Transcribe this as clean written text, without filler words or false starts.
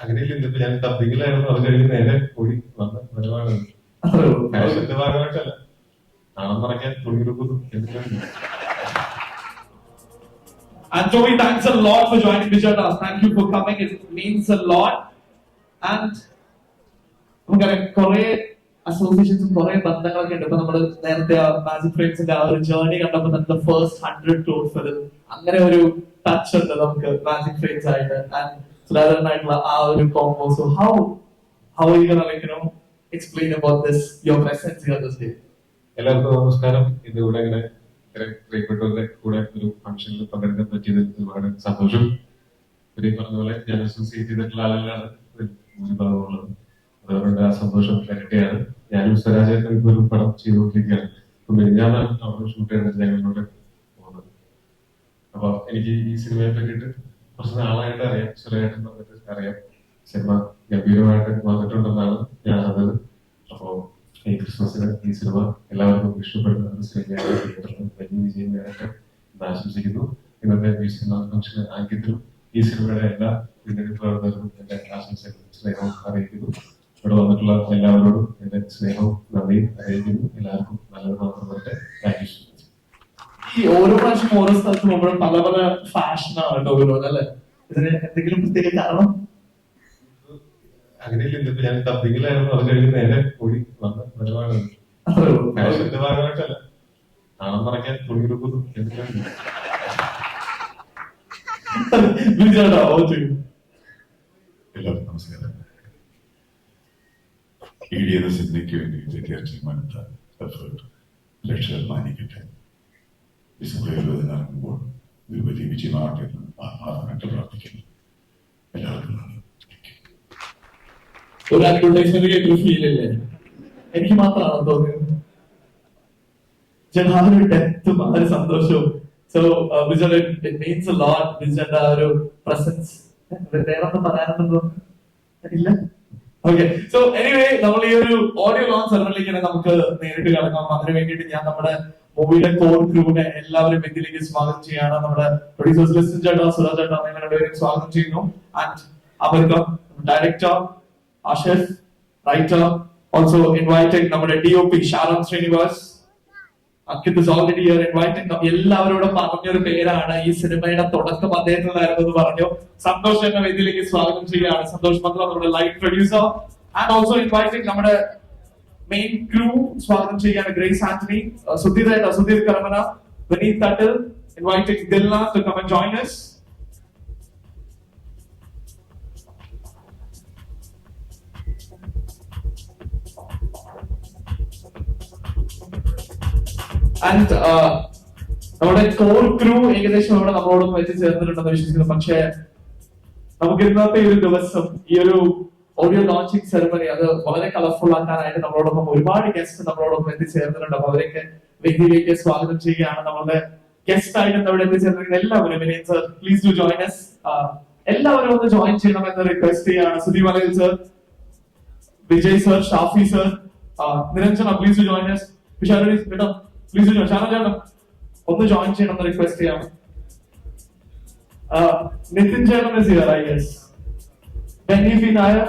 അങ്ങനെയില്ല. ഇന്നിപ്പോ ഞാൻ ഡബിങ്ങിലായിരുന്നു. അത് കഴിഞ്ഞ് നേരെ പോയി വന്ന വരവാണ്. ഫാഷന്റെ ഭാഗമായിട്ടല്ല, നാണം മറക്കാൻ തുണിയെടുക്കുന്നു. And Joey, thanks a lot for joining Vijata. Thank you for coming. It means a lot. And നമുക്കറിയാം കുറെ അസോസിയേഷൻസും കുറെ ബന്ധങ്ങളൊക്കെ ഉണ്ട്. ഇപ്പൊ നമ്മള് നേരത്തെ മാജിക് ഫ്രെയിംസിന്റെ ആ ഒരു ജേർണി കണ്ടപ്പോൾ തന്നെ ഫസ്റ്റ് 100 crore ഫിലിം, അങ്ങനെ ഒരു ടച്ച് ഉണ്ട് നമുക്ക് മാജിക് ഫ്രെയിംസ് ആയിട്ട് ആൻഡ് സുരാജനായിട്ടുള്ള ആ ഒരു combo. So how are you gonna explain about this, your presence here this day? എല്ലാവർക്കും നമസ്കാരം. ഇതിവിടെ ഇങ്ങനെ പ്രിയപ്പെട്ടവരുടെ കൂടെ ഒരു ഫംഗ്ഷനിൽ പങ്കെടുക്കാൻ പറ്റിയതിൽ ഒരുപാട് സന്തോഷം. ഇവര് പറഞ്ഞ പോലെ ഞാൻ അസോസിയേറ്റ് ചെയ്തിട്ടുള്ള ആളുകളാണ് ഭൂരിഭാഗമുള്ളത്. അതുകൊണ്ട് ആ സന്തോഷം ഇരട്ടിയാണ്. ഞാനും സ്വരാജായിട്ട് ഇപ്പൊ ഒരു പടം ചെയ്തുകൊണ്ടിരിക്കുകയാണ്. ഇപ്പൊ മെരിഞ്ഞാന്നാണ് അവിടെ ഷൂട്ട് ചെയ്യേണ്ടത് ഞങ്ങളിലൂടെ പോകുന്നത്. അപ്പൊ എനിക്ക് ഈ സിനിമയെ പറ്റിയിട്ട് കുറച്ച് നാളായിട്ട് അറിയാം. സ്വരാജേട്ടൻ വന്നിട്ട് അറിയാം. സിനിമ ഗംഭീരമായിട്ട് വന്നിട്ടുണ്ടെന്നാണ് ഞാൻ അറിഞ്ഞത്. അപ്പോ ഈ ക്രിസ്മസിന് ഈ സിനിമ എല്ലാവർക്കും ഇഷ്ടപ്പെടുന്ന സിനിമയാണ്. വലിയ വിജയം നേരത്തെ ആശംസിക്കുന്നു. ഇന്നത്തെ മ്യൂസിക് ഫംഗ്ഷൻ ആംഗ്യത്തിലും ഈ സിനിമയുടെ എല്ലാ പിന്നണി പ്രവർത്തകർക്കും എന്റെ ആശംസകളും സ്നേഹവും അറിയിക്കുന്നു. ഇവിടെ വന്നിട്ടുള്ള എല്ലാവരോടും എന്റെ സ്നേഹവും നന്ദിയും അറിയിക്കുന്നു. എല്ലാവർക്കും നല്ലത് മാത്രം വരട്ടെ. Thank you so much. ഈ ഓരോ പ്രാവശ്യം ഓരോ സ്ഥലത്ത് പോകുമ്പോഴും പല പല ഫാഷനാണ് കേട്ടോ ഓരോന്ന്, അല്ലെ? ഇതിന് എന്തെങ്കിലും പ്രത്യേക കാരണം? അങ്ങനെയില്ല. ഇന്നിപ്പോ ഞാൻ ഡബിങ്ങിലായിരുന്നു. അത് കഴിഞ്ഞ് നേരെ പോയി വന്ന വരവാണ്. ഫാഷന്റെ ഭാഗമായിട്ടല്ല, നാണം മറക്കാൻ തുണിയെടുക്കുന്നു. എല്ലാവർക്കും നമസ്കാരം. ഈടിയത് സിദ്ധിക്ക് വേണ്ടി വിദ്യാർത്ഥിമാനത്ത എഫേർട്ട് ലക്ഷ്യം മാനിക്കട്ടെ. ഡിസംബർ 20 ഇറങ്ങുമ്പോൾ ഒരു വലിയ വിജയമാകട്ടെ എന്ന് ആത്മാർത്ഥമായിട്ട് പ്രാർത്ഥിക്കുന്നു. എല്ലാവർക്കും നന്ദി. ഒരു അഡ്വർടൈസ്മെന്റ് ഫീൽ ഇല്ലേ? എനിക്ക് മാത്രമാണോ തോന്നിയത്? ചേട്ടാ ആ ഒരു ഡെപ്തും ആ ഒരു സന്തോഷവും. So Vijay, it means a lot. വിജയുടെ ആ ഒരു പ്രസൻസ് വേറൊന്നും പറയാനൊന്നും ഇല്ല. ഓക്കെ, സോ എനിവേ നമ്മൾ ഈ ഒരു ഓഡിയോ ലോഞ്ച് സെറമണിയിലേക്ക് നമുക്ക് നേരിട്ട് കിടക്കാം. അതിനു വേണ്ടിയിട്ട് ഞാൻ നമ്മുടെ മൂവിയുടെ കോർ ക്രൂവിനെ എല്ലാവരും ഇതിലേക്ക് സ്വാഗതം ചെയ്യാണ്. നമ്മുടെ പ്രൊഡ്യൂസേഴ്സ് ലിസ്റ്റൻ ചേട്ടാ, സുരാജ് ചേട്ടാ, നിങ്ങൾ രണ്ടുപേരും സ്വാഗതം ചെയ്യുന്നു. ആൻഡ് അവർക്ക് director Ashif, writer, also inviting നമ്മുടെ DOP Sharon Srinivas. Ankit is already here inviting. എല്ലാവരോടും പറഞ്ഞൊരു പേരാണ്, ഈ സിനിമയുടെ തുടക്കം അദ്ദേഹത്തിനായിരുന്നു എന്ന് പറഞ്ഞു. സന്തോഷ് എന്ന വേദിയിലേക്ക് സ്വാഗതം ചെയ്യുകയാണ്. സന്തോഷ് മന്ത്ര, നമ്മുടെ live producer. And also inviting നമ്മുടെ മെയിൻ ക്രൂ സ്വാഗതം ചെയ്യുകയാണ്. Grace Antony, Sudheer Karamana, Vineeth Thattil, inviting Dilna to come and join us. And നമ്മുടെ കോർ ക്രൂ ഏകദേശം അവിടെ നമ്മളോടൊപ്പം എത്തിച്ചേർന്നിട്ടുണ്ടെന്ന് വിശ്വസിക്കുന്നു. പക്ഷേ നമുക്ക് ഇന്നത്തെ ഈ ഒരു ദിവസം, ഈ ഒരു ഓഡിയോ ലോഞ്ചിങ് സെറമണി, അത് വളരെ കളർഫുൾ ആക്കാനായിട്ട് നമ്മളോടൊപ്പം ഒരുപാട് ഗസ്റ്റ് നമ്മളോടൊപ്പം എത്തിച്ചേർന്നിട്ടുണ്ട്. അപ്പൊ അവരൊക്കെ വേദിയിലേക്ക് സ്വാഗതം ചെയ്യുകയാണ്. നമ്മളുടെ ഗസ്റ്റ് ആയിട്ട് അവിടെ എത്തിച്ചേർന്നിരിക്കുന്ന എല്ലാവരും, Vineeth sir please to join us. എല്ലാവരും ഒന്ന് ജോയിൻ ചെയ്യണമെന്ന് റിക്വസ്റ്റ് ചെയ്യാണ്. Sudhi Malayil sir, Vijay sir, Shafi sir, Niranjana please to join us. Vishali കേട്ടോ പ്ലീസ് ചേട്ടൻ ഒന്ന് ജോയിൻ ചെയ്യണമെന്ന് റിക്വസ്റ്റ് ചെയ്യാം. നിതിൻ ചേട്ടൻ is here, I guess. Benny P Nair,